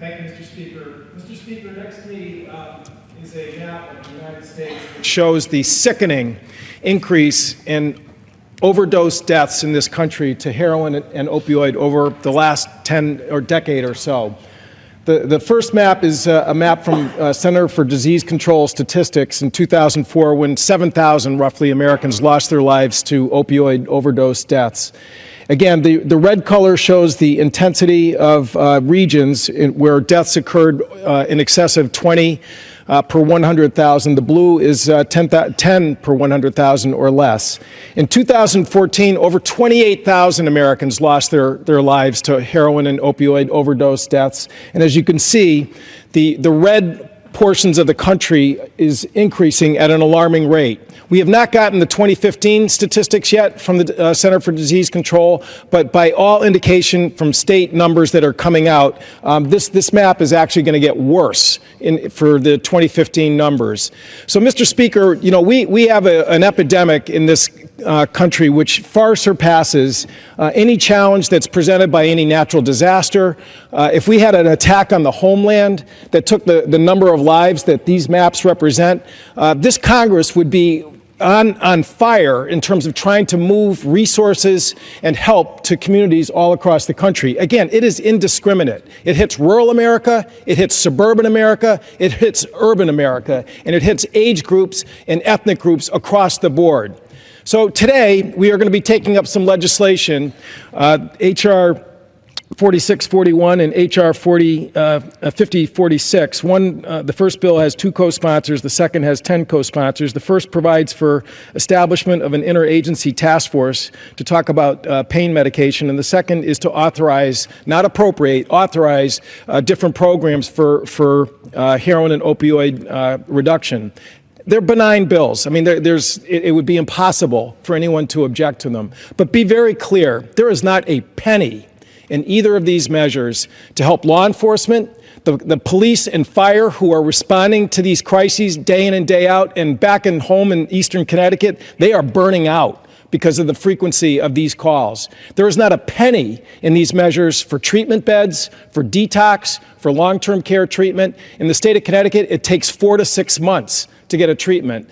Thank you, Mr. Speaker. Mr. Speaker, next to me is a map of the United States which shows the sickening increase in overdose deaths in this country to heroin and opioid over the last 10 or decade or so. The first map is a map from Center for Disease Control Statistics in 2004, when 7,000 roughly Americans lost their lives to opioid overdose deaths. Again, the red color shows the intensity of regions where deaths occurred in excess of 20 per 100,000. The blue is 10 per 100,000 or less. In 2014, over 28,000 Americans lost their lives to heroin and opioid overdose deaths. And as you can see, the red portions of the country is increasing at an alarming rate. We have not gotten the 2015 statistics yet from the Center for Disease Control, but by all indication from state numbers that are coming out, this map is actually going to get worse for the 2015 numbers. So, Mr. Speaker, you know, we have an epidemic in this country which far surpasses any challenge that's presented by any natural disaster. If we had an attack on the homeland that took the number of lives that these maps represent, this Congress would be on fire in terms of trying to move resources and help to communities all across the country. Again, it is indiscriminate. It hits rural America, it hits suburban America, it hits urban America, and it hits age groups and ethnic groups across the board. So today, we are going to be taking up some legislation, H.R. 4641 and H.R. 5046. The first bill has 2 co-sponsors. The second has 10 co-sponsors. The first provides for establishment of an interagency task force to talk about pain medication. And the second is to authorize, not appropriate, authorize different programs for heroin and opioid reduction. They're benign bills. I mean, it would be impossible for anyone to object to them. But be very clear, there is not a penny in either of these measures to help law enforcement, the police and fire who are responding to these crises day in and day out, and back in home in eastern Connecticut, they are burning out because of the frequency of these calls. There is not a penny in these measures for treatment beds, for detox, for long-term care treatment. In the state of Connecticut, it takes 4 to 6 months to get a treatment.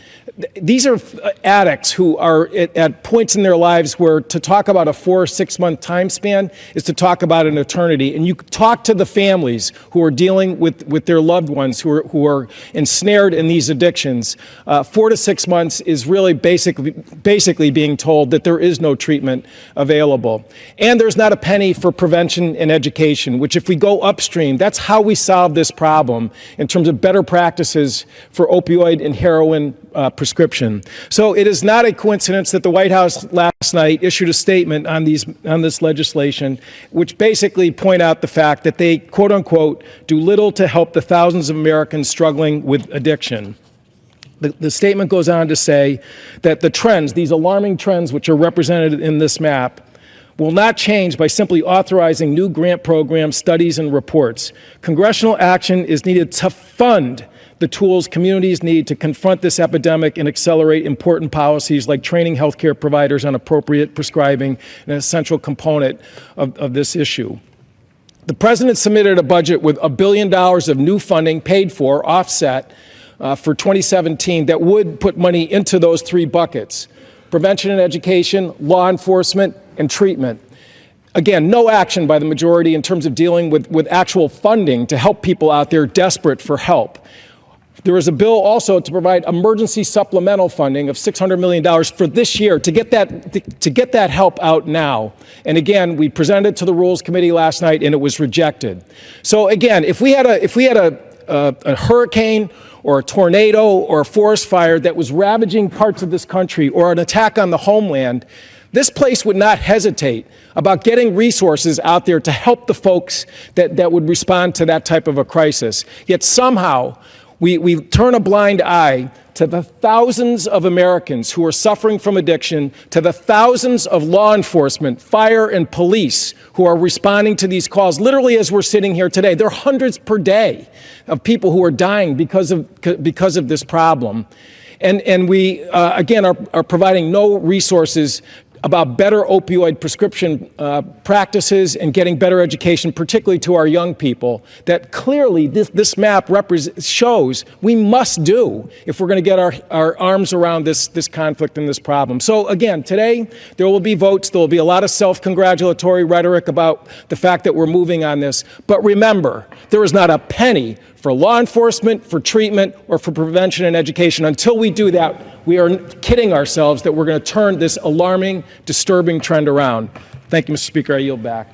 These are addicts who are at points in their lives where to talk about a 4 or 6 month time span is to talk about an eternity. And you talk to the families who are dealing with their loved ones who are ensnared in these addictions. 4 to 6 months is really basically being told that there is no treatment available. And there's not a penny for prevention and education, which if we go upstream, that's how we solve this problem in terms of better practices for opioid and heroin prescription. So it is not a coincidence that the White House last night issued a statement on this legislation, which basically point out the fact that they, quote unquote, do little to help the thousands of Americans struggling with addiction. The statement goes on to say that the trends, these alarming trends which are represented in this map, will not change by simply authorizing new grant programs, studies, and reports. Congressional action is needed to fund the tools communities need to confront this epidemic and accelerate important policies like training healthcare providers on appropriate prescribing, an essential component of this issue. The president submitted a budget with $1 billion of new funding paid for, offset, for 2017 that would put money into those 3 buckets: prevention and education, law enforcement, and treatment. Again, no action by the majority in terms of dealing with actual funding to help people out there desperate for help. There is a bill also to provide emergency supplemental funding of $600 million for this year to get that help out now. And again, we presented it to the Rules Committee last night and it was rejected. So again, if we had a hurricane or a tornado or a forest fire that was ravaging parts of this country, or an attack on the homeland, this place would not hesitate about getting resources out there to help the folks that would respond to that type of a crisis. Yet somehow, we turn a blind eye to the thousands of Americans who are suffering from addiction, to the thousands of law enforcement, fire, and police who are responding to these calls. Literally, as we're sitting here today, there are hundreds per day of people who are dying because of this problem. And we, again, are providing no resources about better opioid prescription practices and getting better education, particularly to our young people, that clearly this map shows we must do if we're going to get our arms around this conflict and this problem. So again, today there will be votes. There will be a lot of self-congratulatory rhetoric about the fact that we're moving on this. But remember, there is not a penny for law enforcement, for treatment, or for prevention and education. Until we do that, we are kidding ourselves that we're going to turn this alarming, disturbing trend around. Thank you, Mr. Speaker. I yield back.